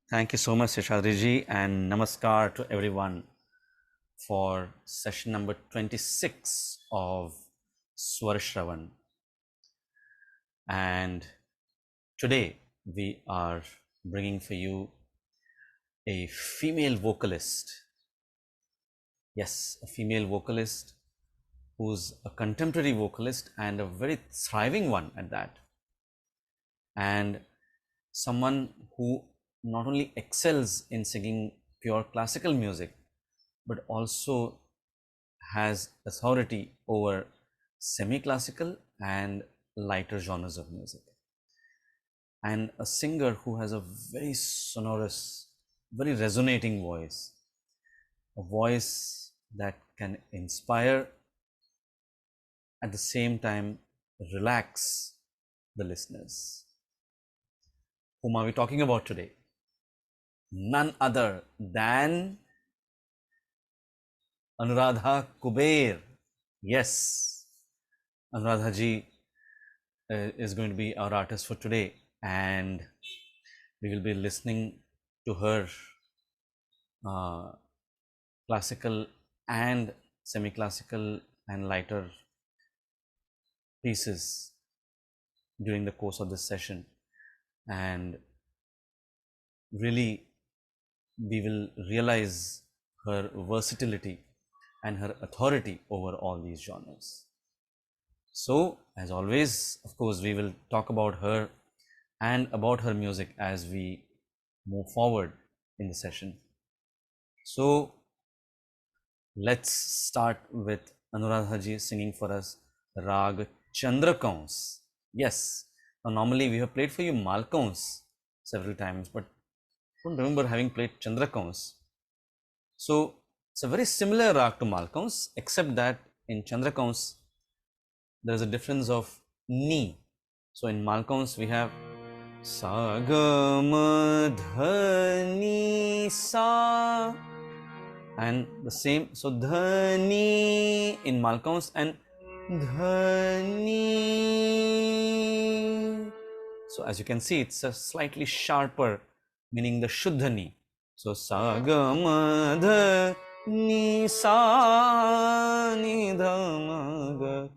Thank you so much, Seshadriji, and namaskar to everyone for session number 26 of Swar Shravan. And today we are bringing for you a female vocalist. Yes, a female vocalist who's a contemporary vocalist and a very thriving one at that. And someone who not only excels in singing pure classical music, but also has authority over semi-classical and lighter genres of music. And a singer who has a very sonorous, very resonating voice, a voice that can inspire, at the same time relax the listeners. Whom are we talking about today? None other than Anuradha Kuber. Yes, Anuradha ji is going to be our artist for today, and we will be listening to her classical and semi-classical and lighter pieces during the course of this session, and really we will realize her versatility and her authority over all these genres. So, as always, of course, we will talk about her and about her music as we move forward in the session. So, let's start with Anuradha ji singing for us Rag Chandrakans. Yes, now normally we have played for you Malkans several times, but I don't remember having played Chandrakans. So, it's a very similar rag to Malkans, except that in Chandrakans there is a difference of ni. So in Malkans we have sa ga ma dha ni sa, and the same, so dha ni in Malkans and dha ni. So as you can see, it's a slightly sharper, meaning the shuddha ni. So sa ga ma dha ni sa ni dha ma ga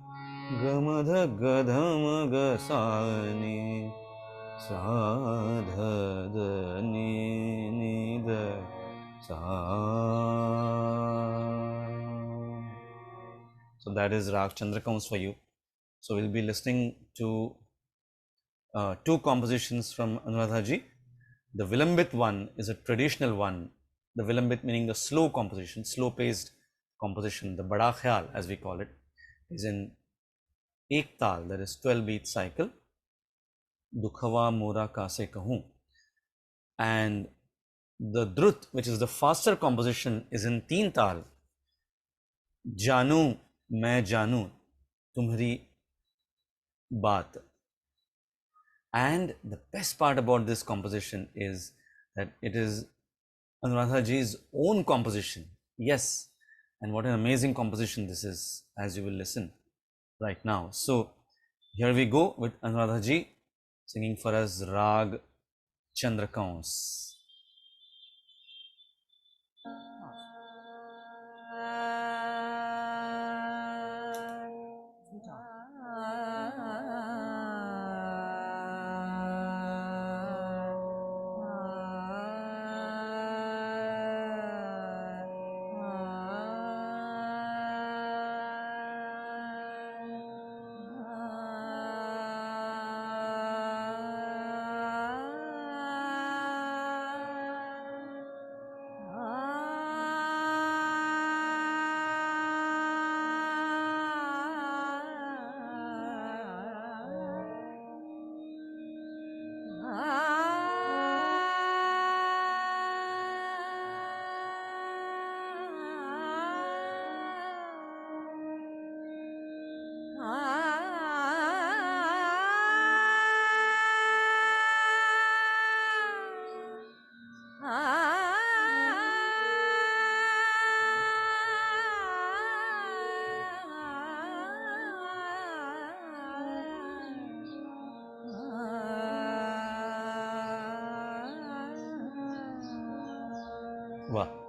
ga ma dha ga dha ma ga sa ni sa dha dha ni dha sa. So that is Rag Chandrakans for you. So we'll be listening to two compositions from Anuradha ji. The Vilambit one is a traditional one. The Vilambit meaning the slow composition, slow paced composition, the Bada Khayal as we call it, is in ek tal, that is 12 beat cycle, Dukhawa Mora Kase Kahun. And the Drut, which is the faster composition, is in teen tal, Janu Main Janu Tumhari Baat. And the best part about this composition is that it is Anuradha ji's own composition. Yes, and what an amazing composition this is, as you will listen right now. So here we go with Anuradha ji singing for us Rag Chandrakans. वाह.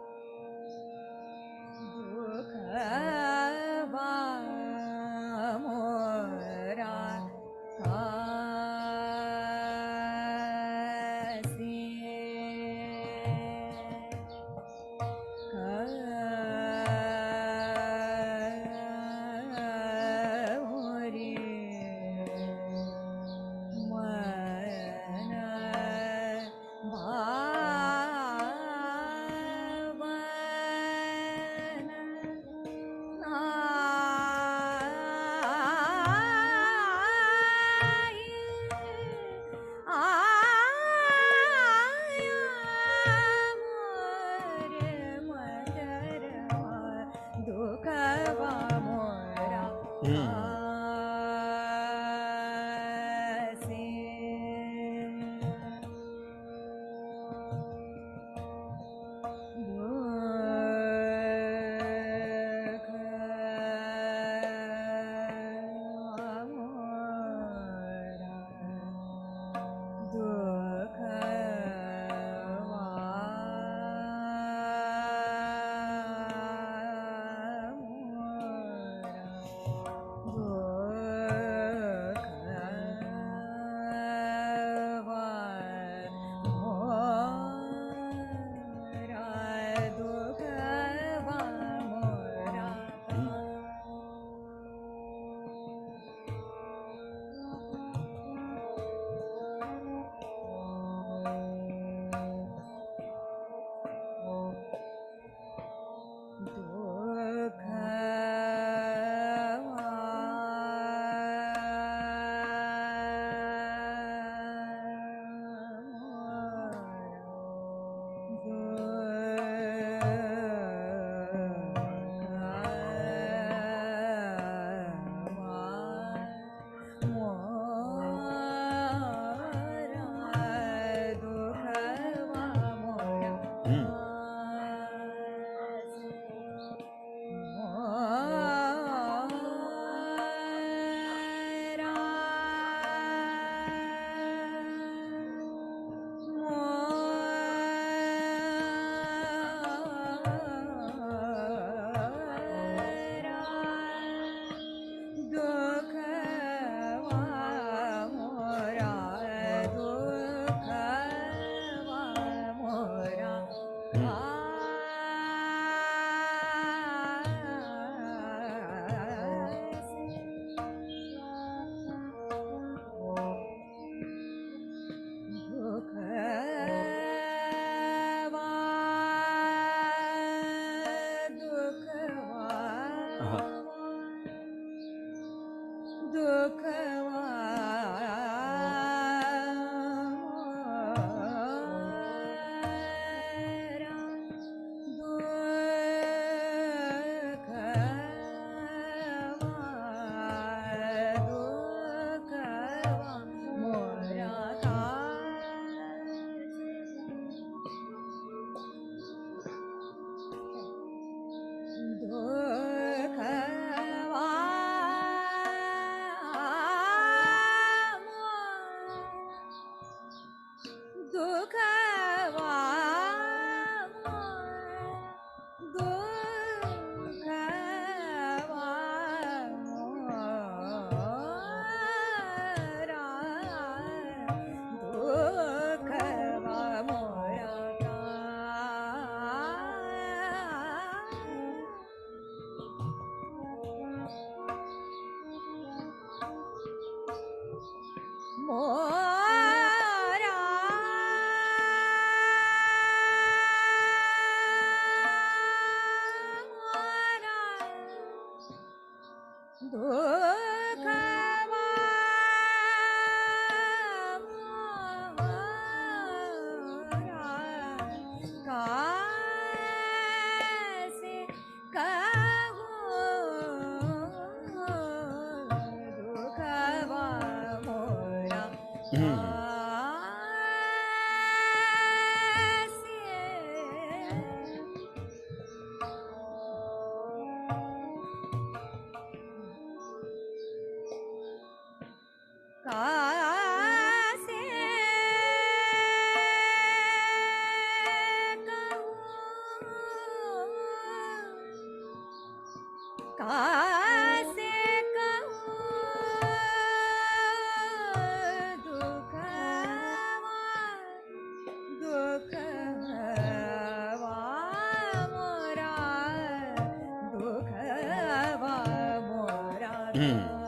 वाह.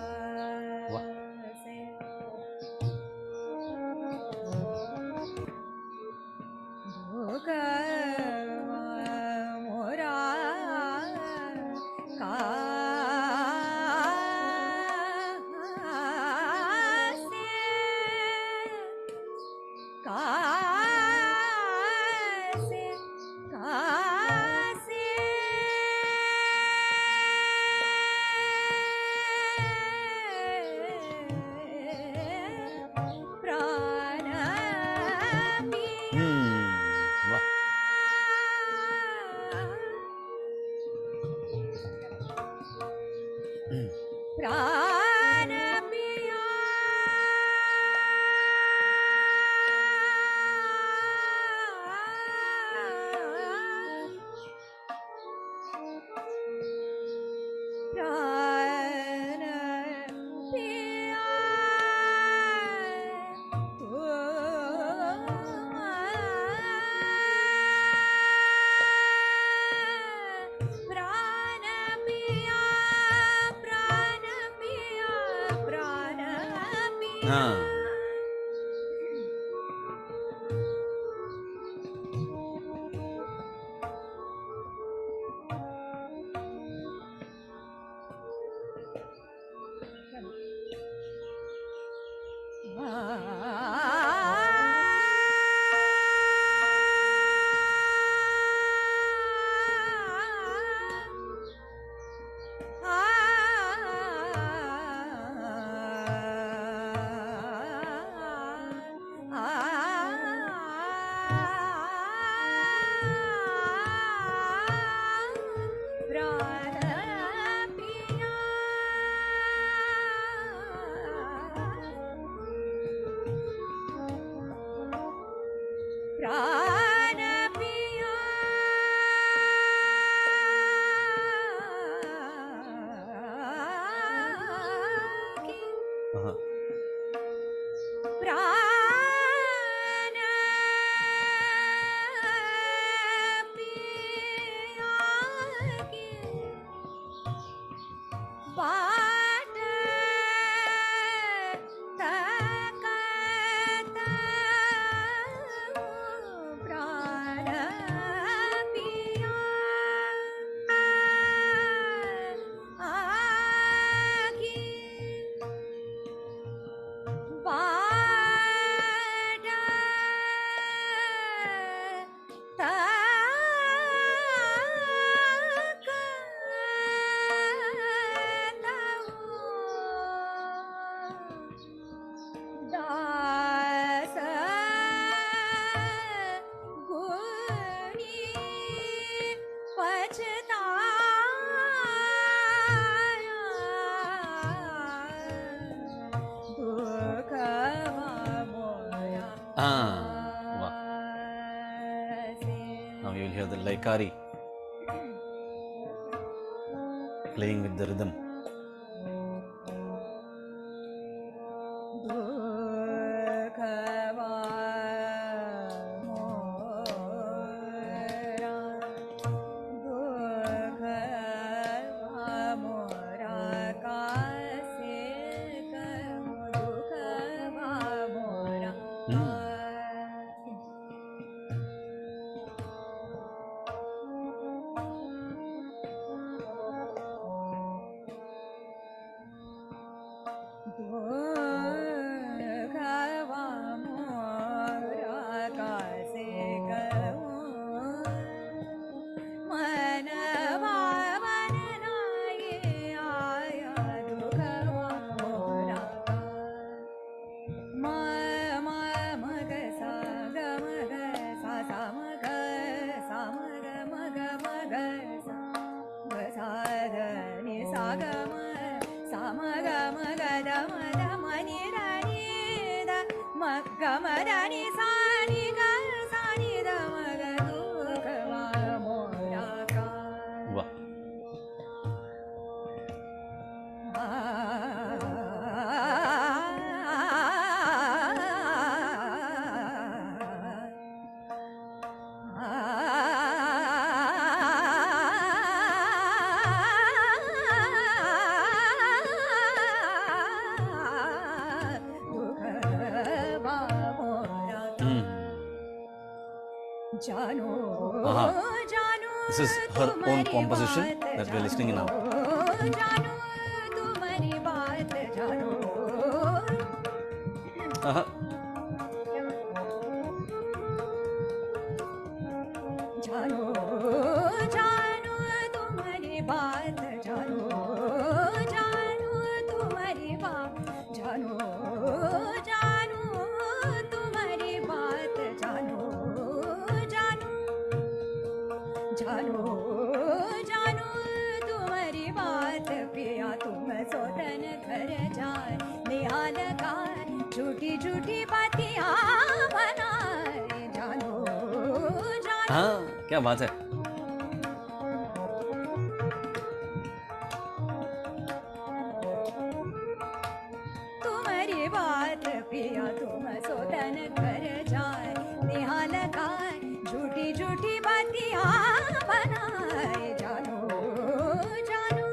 Wow. Now you will hear the laikari playing with the rhythm. This is her own composition that we are listening now. हाँ, क्या बात है। तुम्हारी बात पिया तुम सोतन घर जाए, निहाल का झूठी झूठी बातियां बनाए, जानो जानो।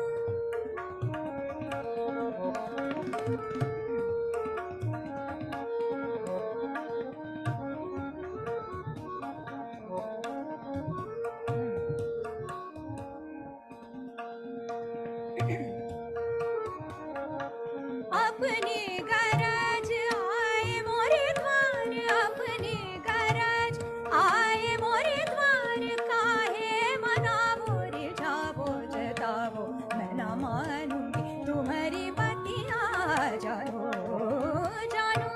अपनी गरज आए मोरे द्वार, अपनी गरज आए मोरे द्वार, काहे मनावो रिझावो जतावो, मैं न मानूंगी तुम्हारी बतिया, जानो जानो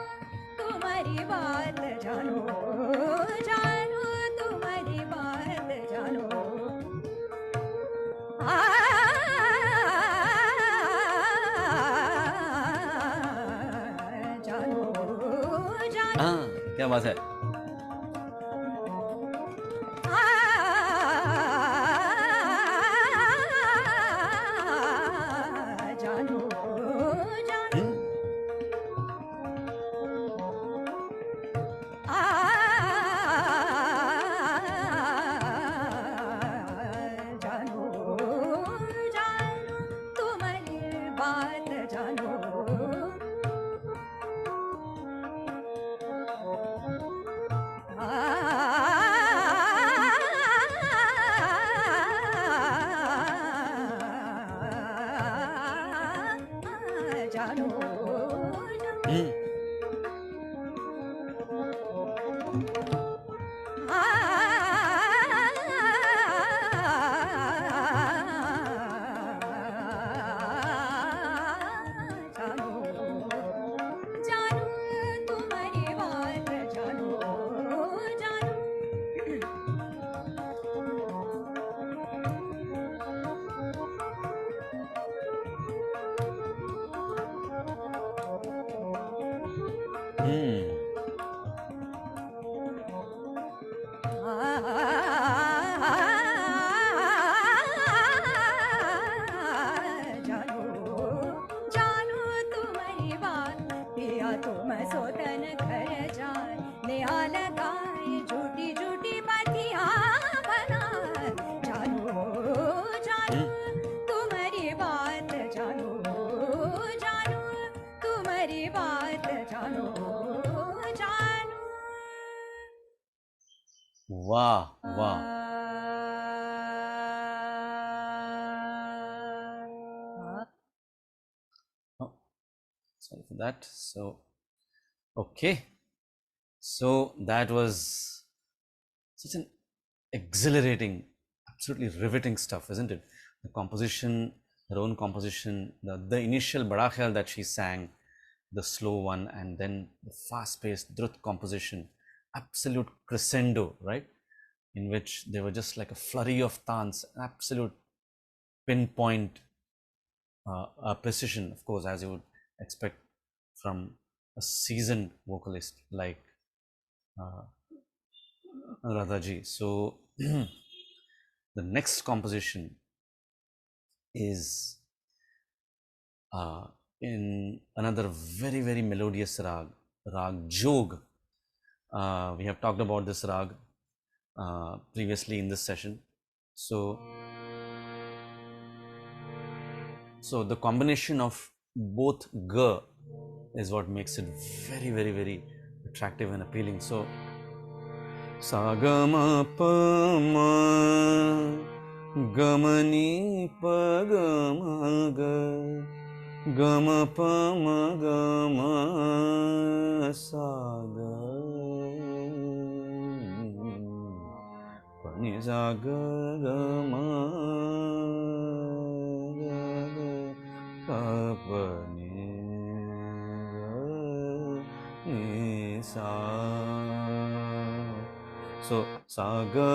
तुम्हारी बात, जानो जानो तुम्हारी बात, जानो। हाँ, क्या बात है। जानो जानो जानो जानो तुम्हारी बात, जानो। जानो जानो तुम्हारी बात, जानो जानो। जानो जानो तुम्हारी बात पिया तुम सोतन घर जाए, निहाल गाए झूठी झूठी बातियां बनाए, जानो जानो तुम्हारी बात, जानो जानो तुम्हारी बात, जानो जानो। वाह वाह। Sorry for that. So, okay. So that was such an exhilarating, absolutely riveting stuff, isn't it? The composition, her own composition, the initial Bada Khayal that she sang, the slow one, and then the fast-paced Drut composition, absolute crescendo, right? In which there were just like a flurry of tans, absolute pinpoint precision, of course, as you would expect from a seasoned vocalist like Anuradha ji. So the next composition is in another very, very melodious rag, rag Jog. We have talked about this rag previously in this session. So the combination of both G is what makes it very, very, very attractive and appealing. So sa ga ma pa ma ga ma ni pa ga ma ga ga ma pa ma ga ma sa ga pa ni sa ga ga ma ga ga pa pa ni sa. So sa ga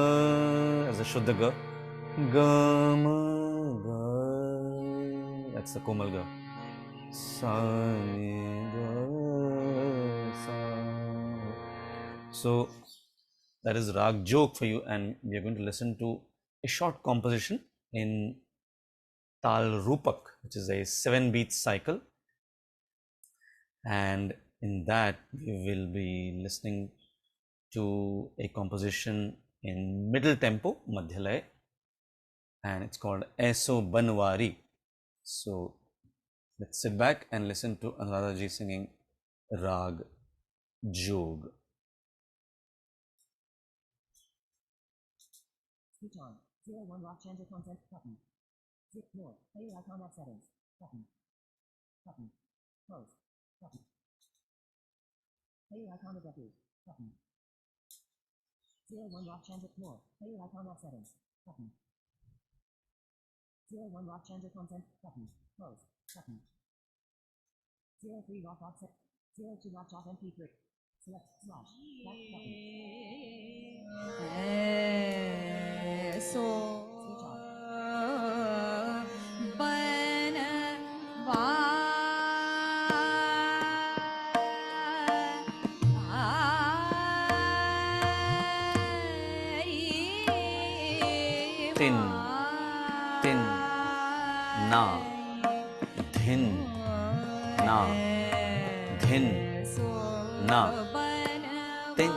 as a shuddha ga, ga ma ga, that's the komal ga, sa ni ga sa. So that is rag jog for you, and we are going to listen to a short composition in tal rupak, which is a 7-beat cycle, and in that we will be listening to a composition in middle tempo, madhyalaya, and it's called Aso Banwari. So let's sit back and listen to Anuradha ji singing Rag Jog. Switch on. 01 rock chanter content button. Zip more. Play icon app settings. Button. Button. Close. Button. Play icon of refuge. Button. 01 rock chanter more. Play icon app settings. Button. 01 rock chanter content button. Close. Button. 03 rock offset. 02 rock off MP3. Select slash. Back button. So Switch off. Tin, tin, na, dhin, na, dhin, na, tin.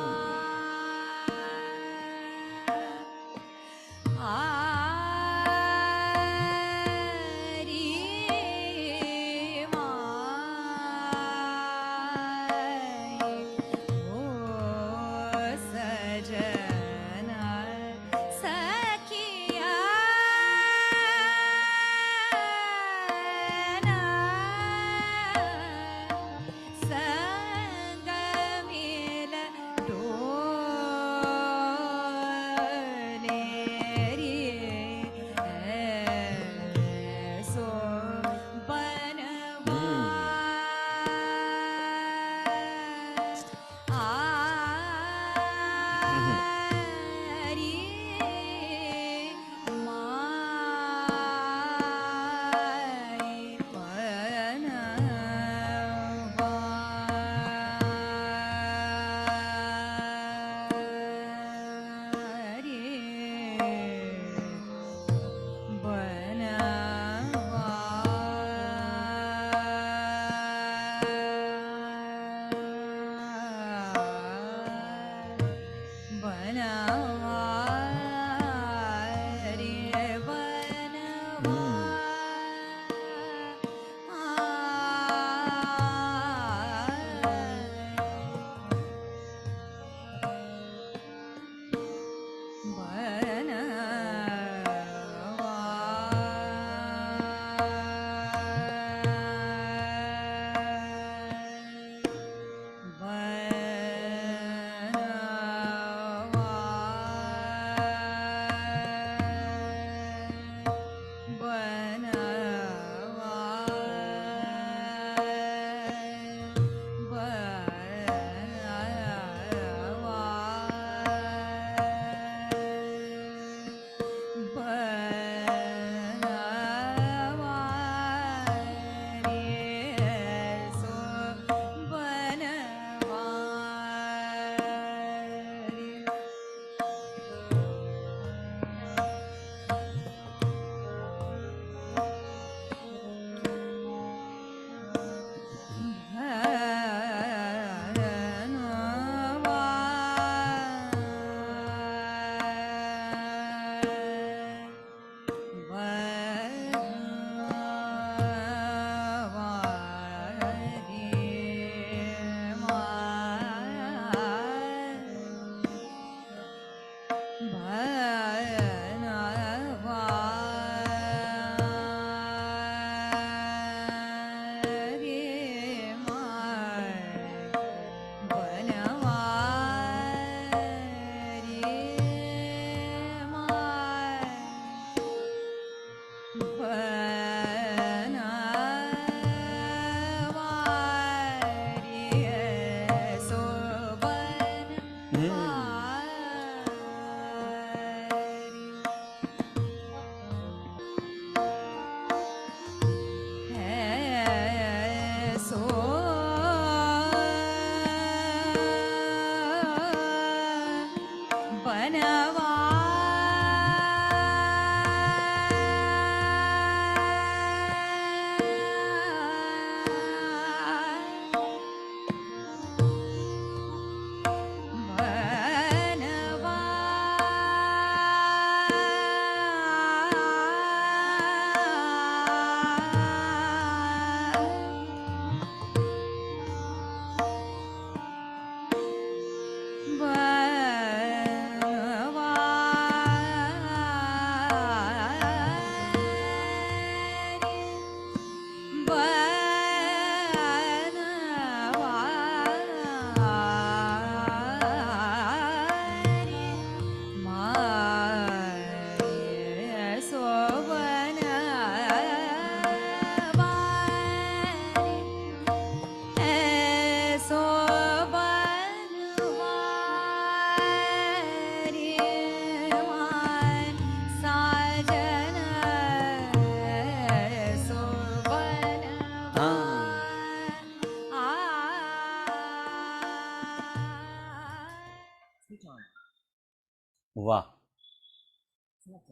Wow.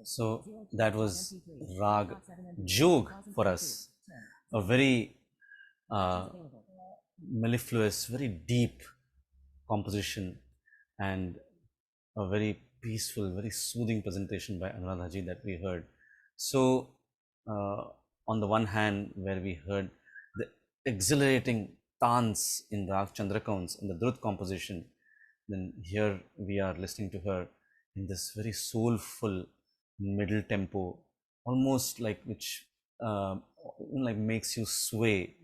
So that was Rag Jog for us, a very mellifluous, very deep composition, and a very peaceful, very soothing presentation by Anuradha ji that we heard. So, on the one hand, where we heard the exhilarating tans in Rag Chandrakaunts in the Drut composition, then here we are listening to her in this very soulful middle tempo, almost like which like makes you sway,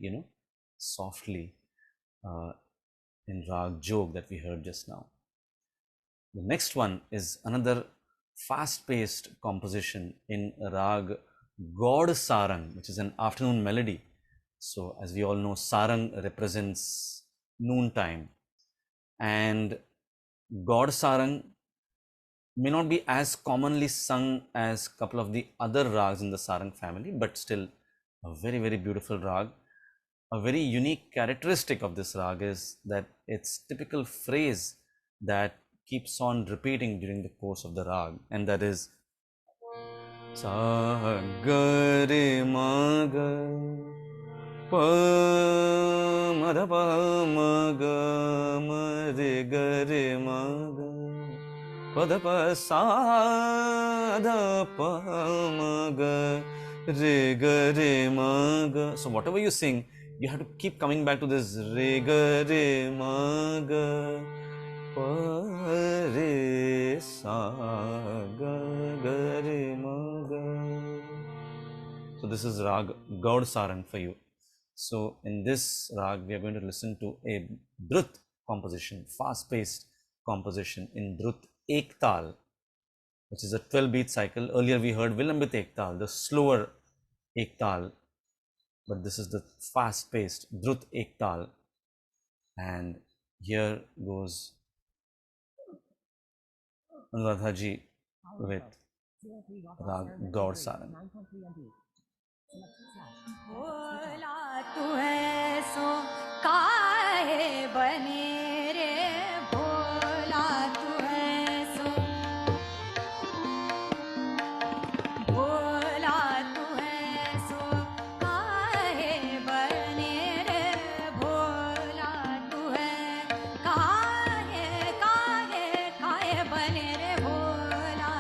softly in Rag Jog that we heard just now. The next one is another fast-paced composition in Rag God Sarang, which is an afternoon melody. So as we all know, Sarang represents noontime, and God Sarang may not be as commonly sung as a couple of the other rags in the Sarang family, but still a very, very beautiful rag. A very unique characteristic of this rag is that its typical phrase that keeps on repeating during the course of the rag, and that is sa ga re ma ga pa ma da pa ma ga ma re ga re ma ga pa da pa sa da pa ma ga re ga re ma ga. So whatever you sing, you have to keep coming back to this re ga re ma ga pa re sa ga ga re ma ga. So this is Rag Gaud Sarang for you. So in this rag, we are going to listen to a Drut composition, fast-paced composition in Drut Ektal, which is a 12-beat cycle. Earlier we heard Vilambit Ektal, the slower Ektal, but this is the fast-paced Drut Ektal. And here goes Anuradha ji with Rag Gaud Sarang. भोला तू है सो काहे बने रे भोला तू है सो भोला तू है सो काहे बने रे भोला तू है काहे काहे काहे बने रे भोला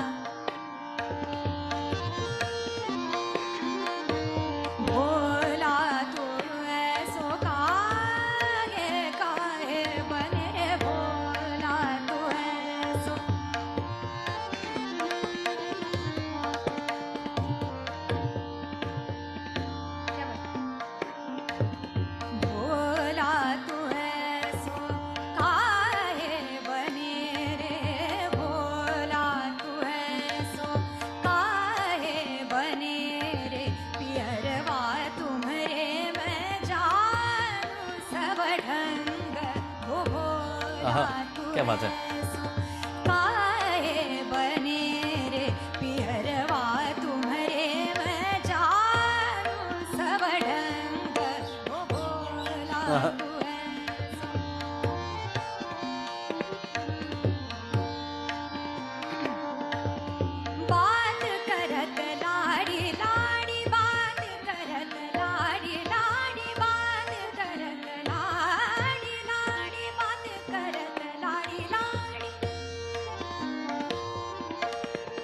भोला तू ऐसो काहे काहे बने रे भोला तू ऐसो भोला तू ऐसो काहे बने रे भोला तू ऐसो काहे बने रे पियरवा तुम्हारे मैं जानू सब ढंग हो भोला आहा, तू क्या बात है। ऐसो काहे बने रे पियरवा तुम्हारे मैं जानू सब ढंग हो भोला आहा। तू ऐसो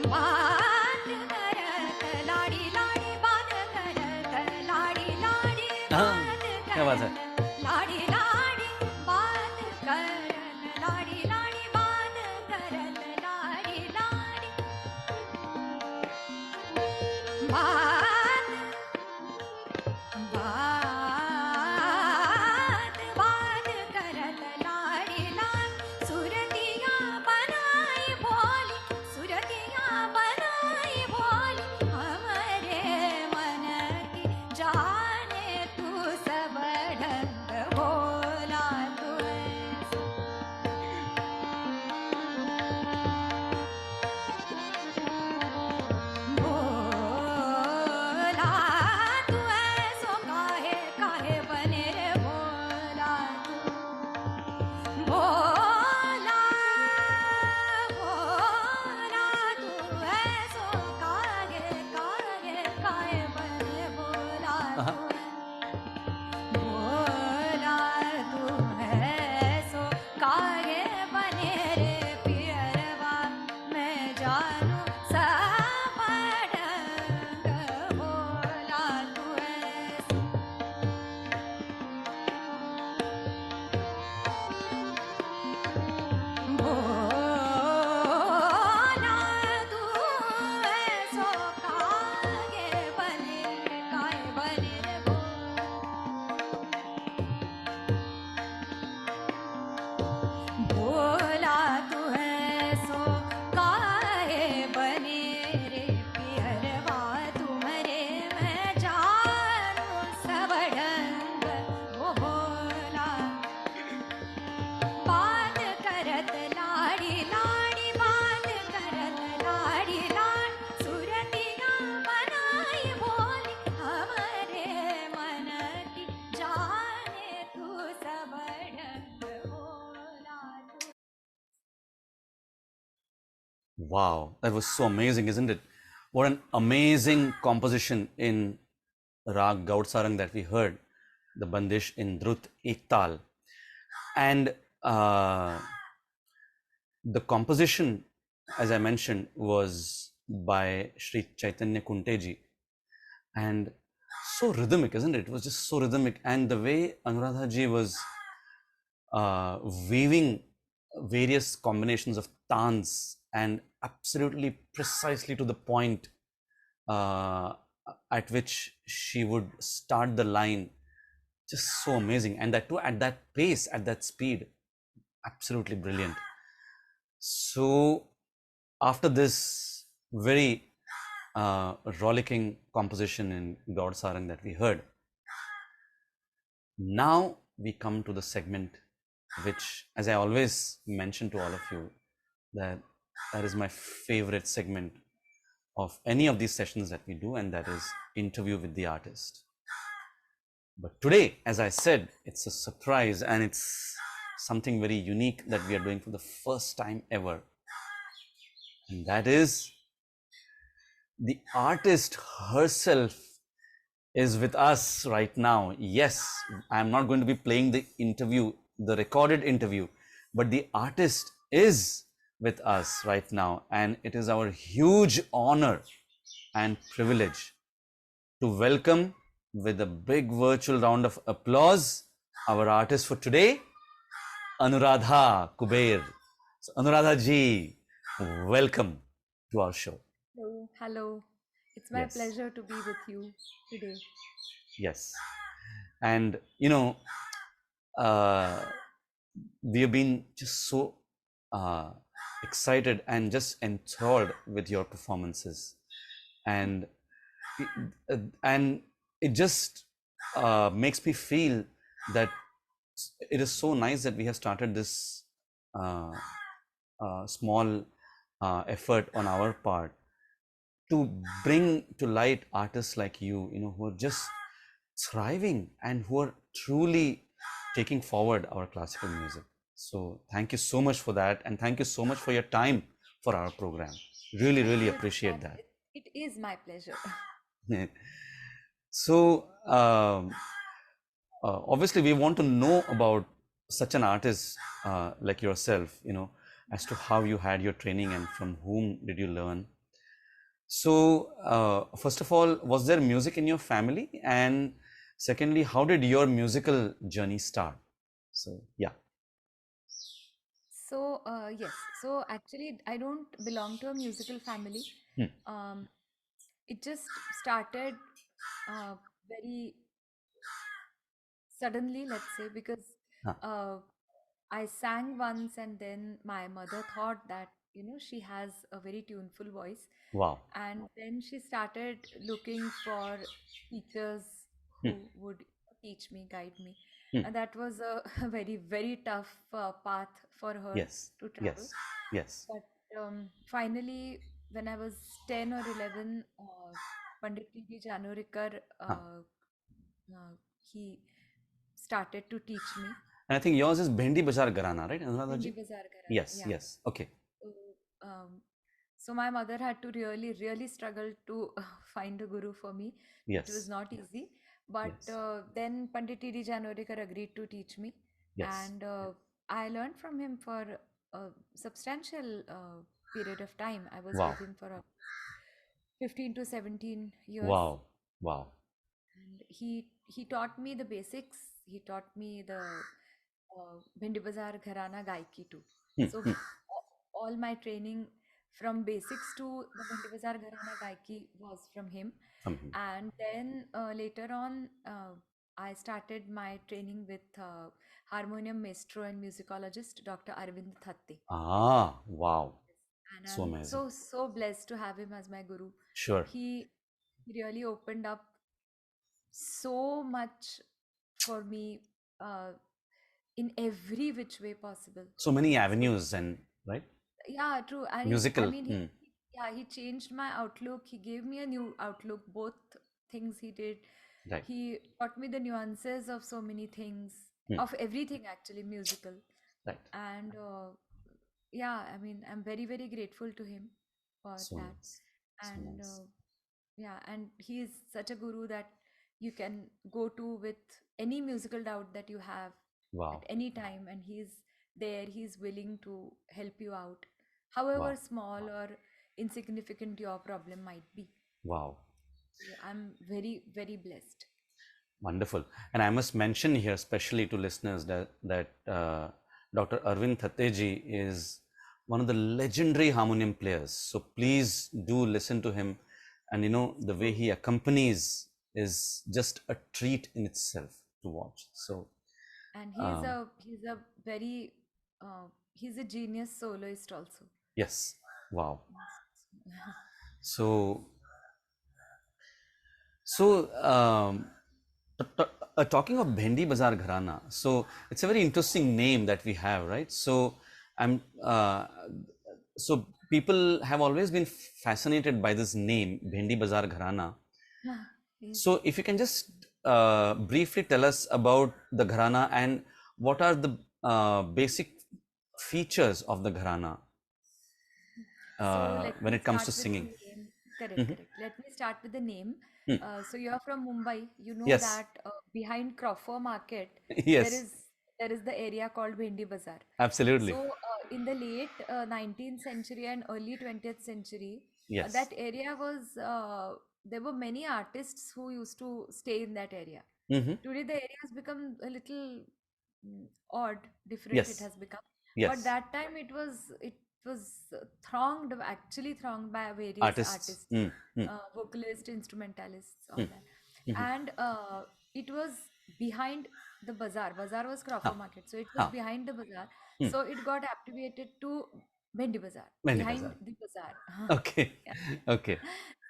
बात करत लाडी लाडी बात करत लाडी लाडी बात क्या बात है? करत लाडी लाडी बात करत लाडी लाडी बात करत लाडी लाडी बात बात करत लाडी लाड सुरतिया बनाई भोली सुरतिया बनाई भोली हमारे मन की जाने तू सब ढंग भोला तू भोला तू ऐसो काहे काहे बने रे भोला तू भोला भोला तू ऐसो काहे काहे काहे बने भोला तू भोला तू ऐसो काहे बने रे पियरवा मैं जानू सब ढंग भोला तू ऐसो भोला तू ऐसो काहे बने रे काहे बने रे भोला तू ऐसो काहे बने रे पियरवा तुम्हारे मैं जानू सब ढंग ओ भोला बात करत लाडी लाडी बात करत लाडी लाड सुरतिया बनाई भोली हमारे मन की जाने तू सब ढंग भोला तू Wow, that was so amazing, isn't it? What an amazing composition in Rag Gaud Sarang that we heard, the Bandish in Drut Ektal. And the composition, as I mentioned, was by Sri Chaitanya Kunteji. And so rhythmic, isn't it? It was just so rhythmic. And the way Anuradha ji was weaving various combinations of tans and absolutely precisely to the point at which she would start the line, just so amazing. And that too at that pace, at that speed, absolutely brilliant. So after this very rollicking composition in Gaud Sarang that we heard, now we come to the segment which, as I always mention to all of you, that is my favorite segment of any of these sessions that we do, and that is interview with the artist. But today, as I said, it's a surprise and it's something very unique that we are doing for the first time ever. And that is the artist herself is with us right now. Yes, I'm not going to be playing the interview, the recorded interview, but the artist is with us right now. And it is our huge honor and privilege to welcome with a big virtual round of applause our artist for today, Anuradha Kuber. So Anuradha ji, welcome to our show. Hello. Hello. It's my Yes. pleasure to be with you today. Yes. And you know, we have been just so excited and just enthralled with your performances, and it just makes me feel that it is so nice that we have started this small effort on our part to bring to light artists like you, who are just thriving and who are truly taking forward our classical music. So thank you so much for that, and thank you so much for your time for our program. Really, really appreciate that. It is my pleasure. So obviously we want to know about such an artist like yourself, as to how you had your training and from whom did you learn. So, first of all, was there music in your family? And secondly, how did your musical journey start? So, yeah. So, yes. So, actually, I don't belong to a musical family. Hmm. Um, it just started uh, very suddenly, let's say, because Huh. uh, I sang once, and then my mother thought that, she has a very tuneful voice. Wow. And then she started looking for teachers Hmm. who would teach me, guide me. Hmm. And that was a very, very tough path for her Yes. to travel. Yes. Yes. But finally, when I was 10 or 11, Pandit T.D. Janurikar, Huh. he started to teach me. And I think yours is Bhendi Bazaar Gharana, right, Anuradha Hindi ji? Bazaar Gharana, Yes. yeah. Yes. Okay. So, so my mother had to really, really struggle to find a guru for me. It was Yes. not easy. But Yes. then Pandit T.D. Janwarikar agreed to teach me. Yes. And I learned from him for a substantial period of time. I was Wow. with him for 15 to 17 years. Wow. Wow. And he taught me the basics. He taught me the Bhindi Bazaar Gharana Gaiki too. Hmm. So all my training from basics to the Bhindi Bazaar Gharana Gaiki was from him. From him. And then later on, I started my training with harmonium maestro and musicologist Dr. Arvind Thatte. Ah, wow. And So I'm amazing. so blessed to have him as my guru. Sure. He really opened up so much for me in every which way possible. So many avenues and, right? Yeah, true. And Musical. he changed my outlook. He gave me a new outlook. Both things he did. Right. He taught me the nuances of so many things, of everything actually musical. Right. And yeah, I mean, I'm very, very grateful to him for So that. nice. So And nice. yeah, and he is such a guru that you can go to with any musical doubt that you have Wow. at any time, and he's there. He's willing to help you out, however Wow. small or insignificant your problem might be. Wow. So I'm very, very blessed. Wonderful. And I must mention here, especially to listeners, that Dr. Arvind Thatteji is one of the legendary harmonium players. So please do listen to him. And the way he accompanies is just a treat in itself to watch. So, And he's a very he's a genius soloist also. yes. Wow. So, talking of Bhendi Bazaar Gharana, so it's a very interesting name that we have, right? So, so people have always been fascinated by this name, Bhendi Bazaar Gharana. Yes. So, if you can just briefly tell us about the Gharana and what are the basic features of the Gharana So let when me it comes start to with the singing. name. Correct. Let me start with the name. So you're from Mumbai. You know Yes. that behind Crawford Market, Yes. there is the area called Bhendi Bazaar. Absolutely. So in the late 19th century and early 20th century, Yes. that area was there were many artists who used to stay in that area. Mm-hmm. Today the area has become a little odd, different. Yes. It has become. Yes. But that time it was thronged, actually thronged by various Artists. artists, vocalists, instrumentalists, all that. And it was behind the bazaar. Bazaar was Crawford Market, so it was behind the bazaar. So it got abbreviated to Bhendi Bazaar, Bhendi behind Bazaar. the bazaar. Okay. Yeah. Okay.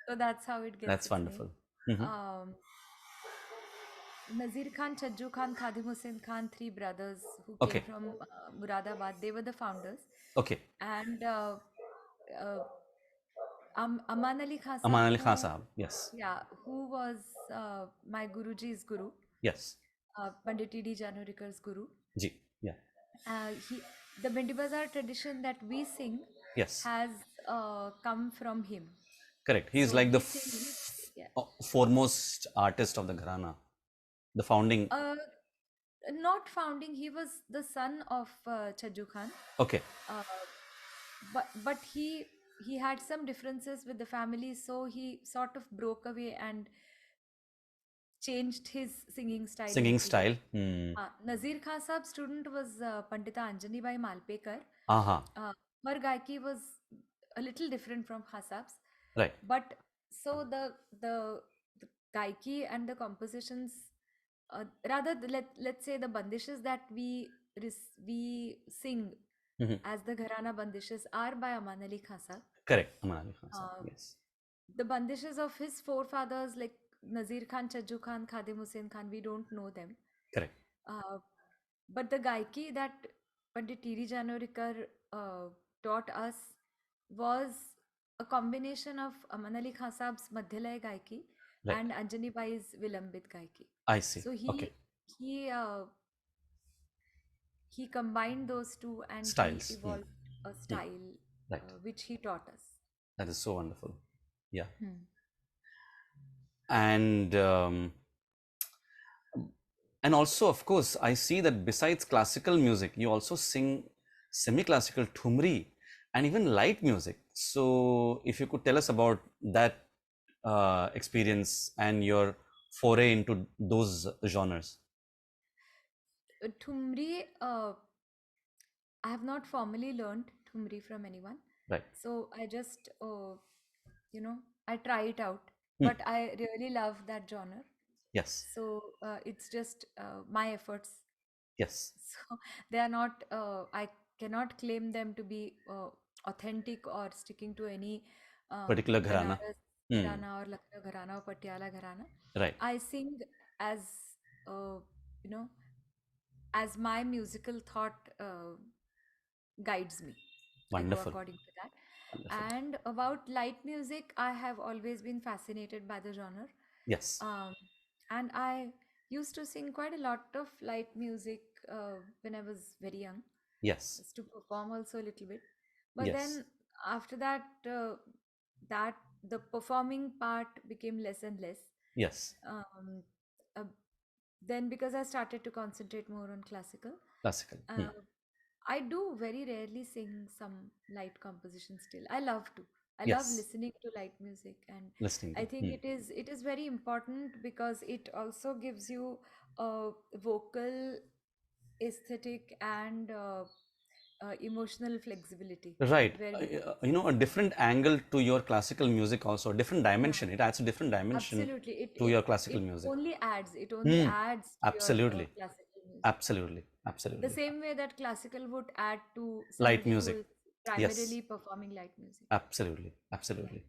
So that's how it gets That's its wonderful. name. Nazir Khan, Chajju Khan, Khadim Hussain Khan, three brothers who Okay. came from Muradabad. They were the founders. Okay. And Aman Ali Khan Aman Ali Sahab, Khan Sahab. Yes. yeah, who was my Guruji's guru, Yes. Pandit T.D. Janurikar's guru. Ji. Yeah. The Bhendi Bazaar tradition that we sing Yes. has come from him. Correct. He is So like the we sing, yeah. foremost artist of the Gharana. The founding. Not founding, he was the son of Chajju Khan. Okay. But he he had some differences with the family, so he sort of broke away and changed his singing style a Singing little bit. style. Nazir Khan Saab's student was Pandita Anjani Bai Malpekar. Aha. Her gaiki was a little different from Khan Saab's, Right. but so the gaiki and the compositions, rather let's say the bandishes that we sing as the Gharana bandishes are by Aman Ali Khan Saab. Correct. Aman Ali Khan Saab. Uh, Yes. the bandishes of his forefathers like Nazir Khan, Chajju Khan, Khadim Hussain Khan, we don't know them. Correct. But the gaiki that Pandit Tiri Janorikar taught us was a combination of Aman Ali Khan Saab's Madhyalaya gaiki Right. and Anjani Bai's Vilambit gaiki. I see. So Okay. he combined those two and Styles. he evolved a style Right. which he taught us. That is so wonderful. Yeah. Hmm. And also, of course, I see that besides classical music, you also sing semi-classical thumri and even light music. So if you could tell us about that experience and your foray into those genres. Thumri, I have not formally learned Thumri from anyone. Right. So I just, I try it out. But I really love that genre. Yes. So it's just my efforts. Yes. So they are not, I cannot claim them to be authentic or sticking to any Particular gharana. Banaras gharana or Lucknow gharana or Patiala gharana. Right. I sing as, as my musical thought guides me. Wonderful. I go according to that. Wonderful. And about light music, I have always been fascinated by the genre. Yes. And I used to sing quite a lot of light music when I was very young. Yes. Just to perform also a little bit. But Yes. then after that, the performing part became less and less. Yes. Then because I started to concentrate more on classical, I do very rarely sing some light composition still. I love to. I love Yes. listening to light music, and Listening I to. think it is very important because it also gives you a vocal aesthetic and emotional flexibility. Right. Where A different angle to your classical music also, a different dimension. It adds a different dimension absolutely to your classical music. Only adds. It only adds to Absolutely. your classical music. Absolutely. Absolutely. The same way that classical would add to Light somebody who music. is primarily performing light music. Absolutely. Absolutely.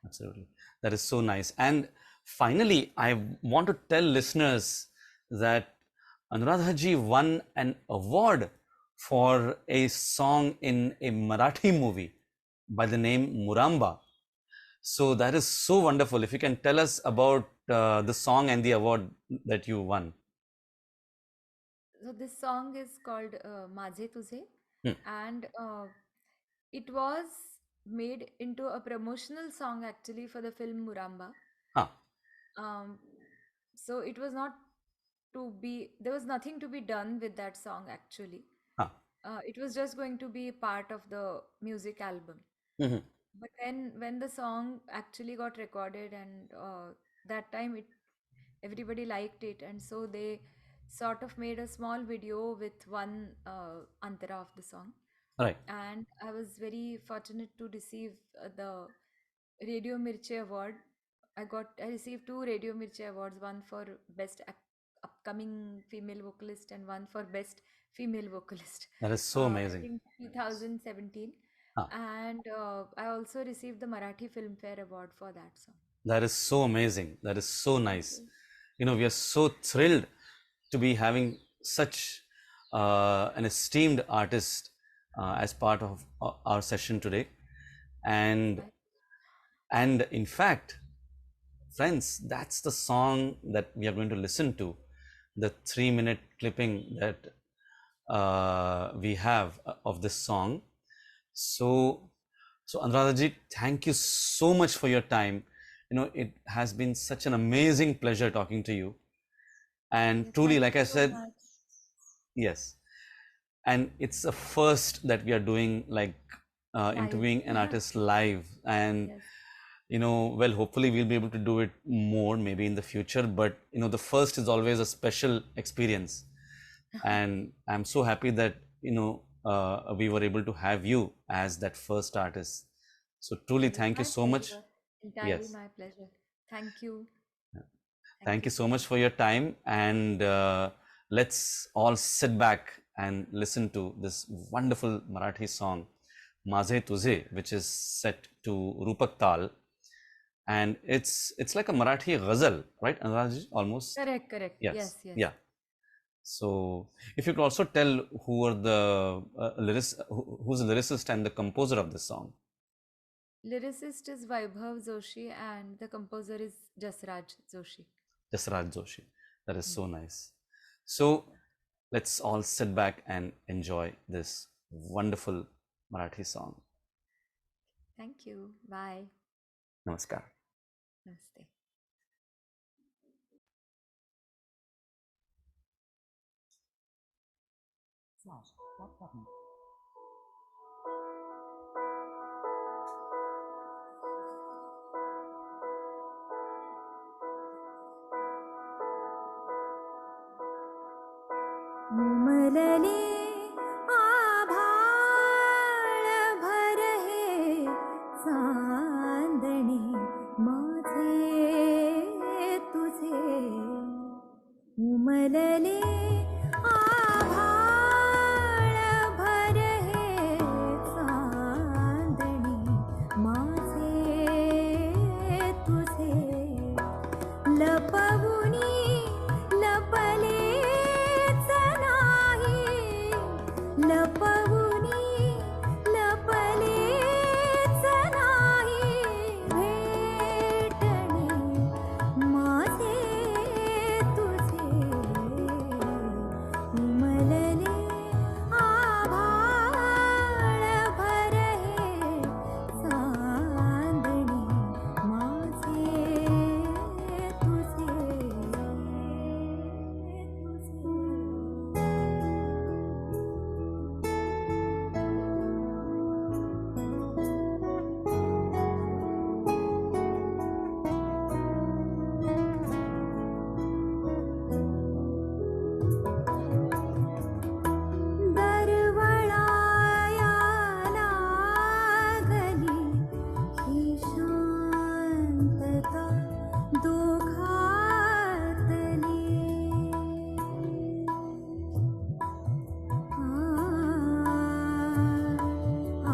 Absolutely. That is so nice. And finally, I want to tell listeners that Anuradha ji won an award for a song in a Marathi movie by the name Muramba. So that is so wonderful. If you can tell us about the song and the award that you won. So this song is called माझे तुझे, and it was made into a promotional song actually for the film Muramba. So it was not there was nothing to be done with that song actually. It was just going to be part of the music album. But then when the song actually got recorded, and that time everybody liked it, and so they sort of made a small video with one antara of the song. Right. And I was very fortunate to receive the Radio Mirchi Award. I received 2 Radio Mirchi Awards, one for Best Upcoming Female Vocalist and one for Best Female Vocalist. That is so amazing. In 2017. And I also received the Marathi Filmfare Award for that song. That is so amazing. That is so nice. We are so thrilled to be having such an esteemed artist as part of our session today. And in fact, friends, that's the song that we are going to listen to, the 3-minute clipping that we have of this song. So Anuradha ji, thank you so much for your time. It has been such an amazing pleasure talking to you. And truly, like I said, yes. And it's a first that we are doing like interviewing an artist live, and Yes. well, hopefully we'll be able to do it more maybe in the future, but the first is always a special experience, and I'm so happy that we were able to have you as that first artist. So truly, thank you My so much. pleasure. Entirely Yes, my pleasure. Thank you. Thank thank you you so so much much. for your time, and let's all sit back and listen to this wonderful Marathi song, माझे तुझे, which is set to Rupak Tal, and it's like a Marathi ghazal, right, Anuradha? Almost. Correct, correct. Yes. Yes, yes. Yeah. So, if you could also tell who are the who's the lyricist and the composer of this song? Lyricist is Vaibhav Joshi and the composer is Jasraj Joshi. Jasraj Joshi. That is so nice. So, let's all sit back and enjoy this wonderful Marathi song. Thank you. Bye. Namaskar. Namaste. Slash. Back button. उमलले आभाळ भरहे चांदणे माझे तुझे उमलले आभाळ भरहे चांदणे माझे तुझे लपवुनी लपलेच नाही लपवुनी लपलेच नाही भेटणे माझे तुझे उमलले आभाळ भरहे चांदणे माझे तुझे दरवळाया लागली ही शांतता दोघातली आ, आ,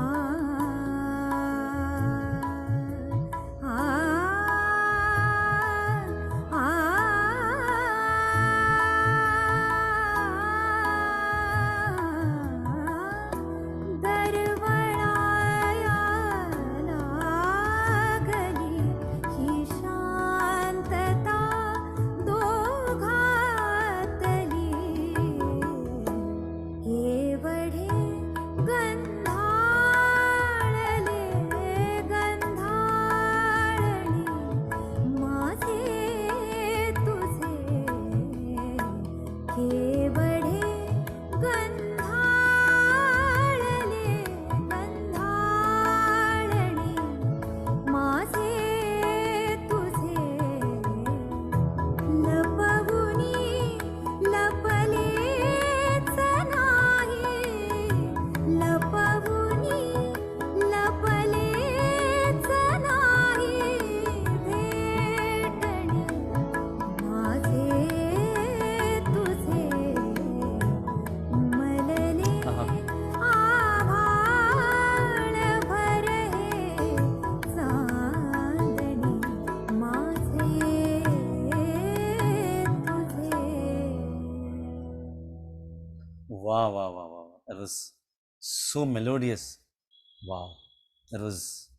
आ, दरवळाया लागली ही शांतता दोघातली केवढे गंधाळले गंधाळणी माझे तुझे केवढे गंधाळले गंधाळणी माझे तुझे लपवुनी लपलेच नाही लपवुनी लपलेच नाही भेटणे माझे तुझे उमलले आभाळ भरहे चांदणे माझे तुझे Wow, wow, wow, wow. That was so melodious. Wow. That was,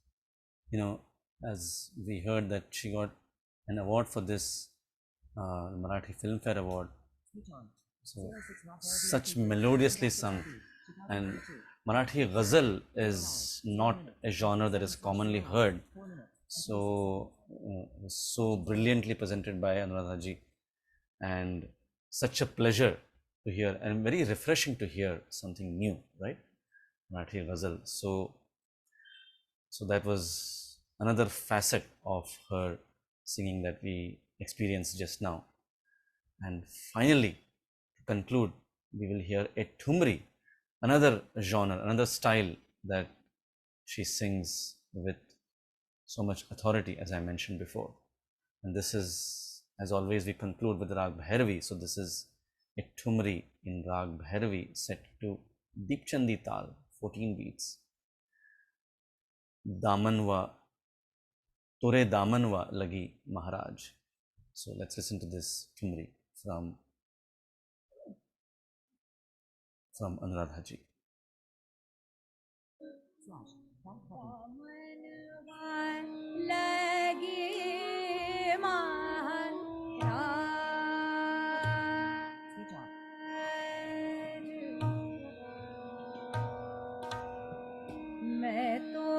as we heard that she got an award for this Marathi Filmfare Award. Switch on. So, 06 not heard. such melodiously sung. And Marathi ghazal is not a genre that is commonly heard. 4 minutes. So brilliantly presented by Anuradha ji, and such a pleasure to hear, and very refreshing to hear something new, right? Marathi ghazal. So So that was another facet of her singing that we experienced just now. And finally, to conclude, we will hear a thumri, another genre, another style that she sings with so much authority, as I mentioned before. And this is, as always, we conclude with Rag Bhairavi. So this is a thumri in Rag Bhairavi set to Deepchandi Tal, 14 beats. Damanwa, Tore Damanwa Lagi Maharaj. So let's listen to this thumri from Anuradha ji. Slash. Back button. Switch off. मैं तो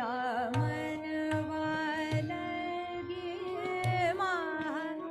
दामन वालगी महाराज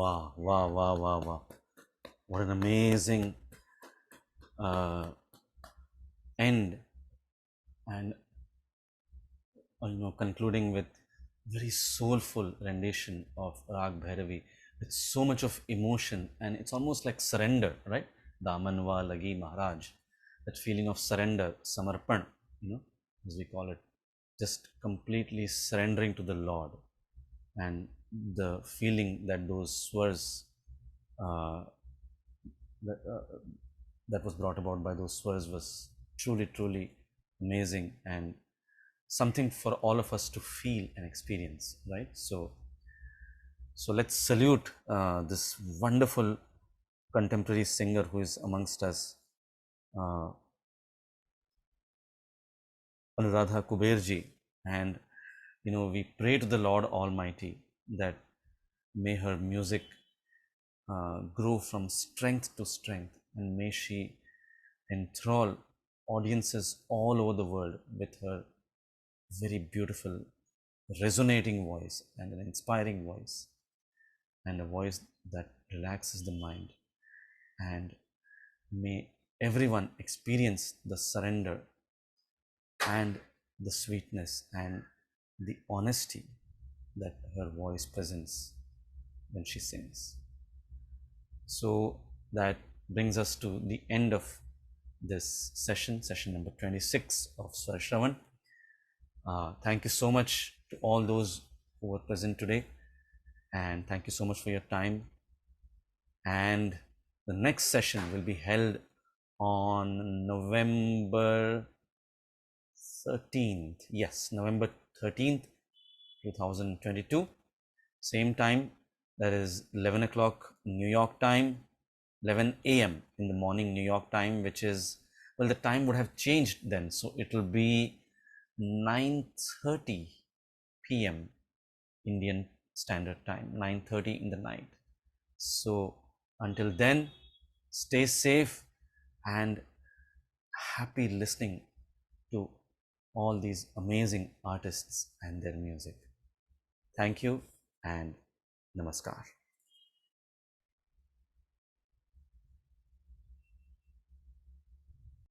Wow, wow, wow, wow, wow. What an amazing end, and concluding with very soulful rendition of Rag Bhairavi with so much of emotion, and it's almost like surrender, right? Damanwa Lagi Maharaj, that feeling of surrender, Samarpan, as we call it, just completely surrendering to the Lord, and the feeling that those swars uh, that, that was brought about by those swars was truly, truly amazing, and something for all of us to feel and experience, right? So let's salute this wonderful contemporary singer who is amongst us, uh, Anuradha Kuberji, and we pray to the Lord Almighty that may her music grow from strength to strength, and may she enthrall audiences all over the world with her very beautiful, resonating voice and an inspiring voice, and a voice that relaxes the mind. And may everyone experience the surrender and the sweetness and the honesty that her voice presents when she sings. So that brings us to the end of this session number 26 of Swar Shravan. Thank you so much to all those who were present today, and thank you so much for your time. And the next session will be held on November 13th. Yes, November 13th, 2022. Same time, that is 11 o'clock New York time, 11 a.m. in the morning New York time, which is, well, the time would have changed then. So it will be 9:30 p.m. Indian Standard Time, 9:30 in the night. So until then, stay safe and happy listening to all these amazing artists and their music. Thank you and namaskar.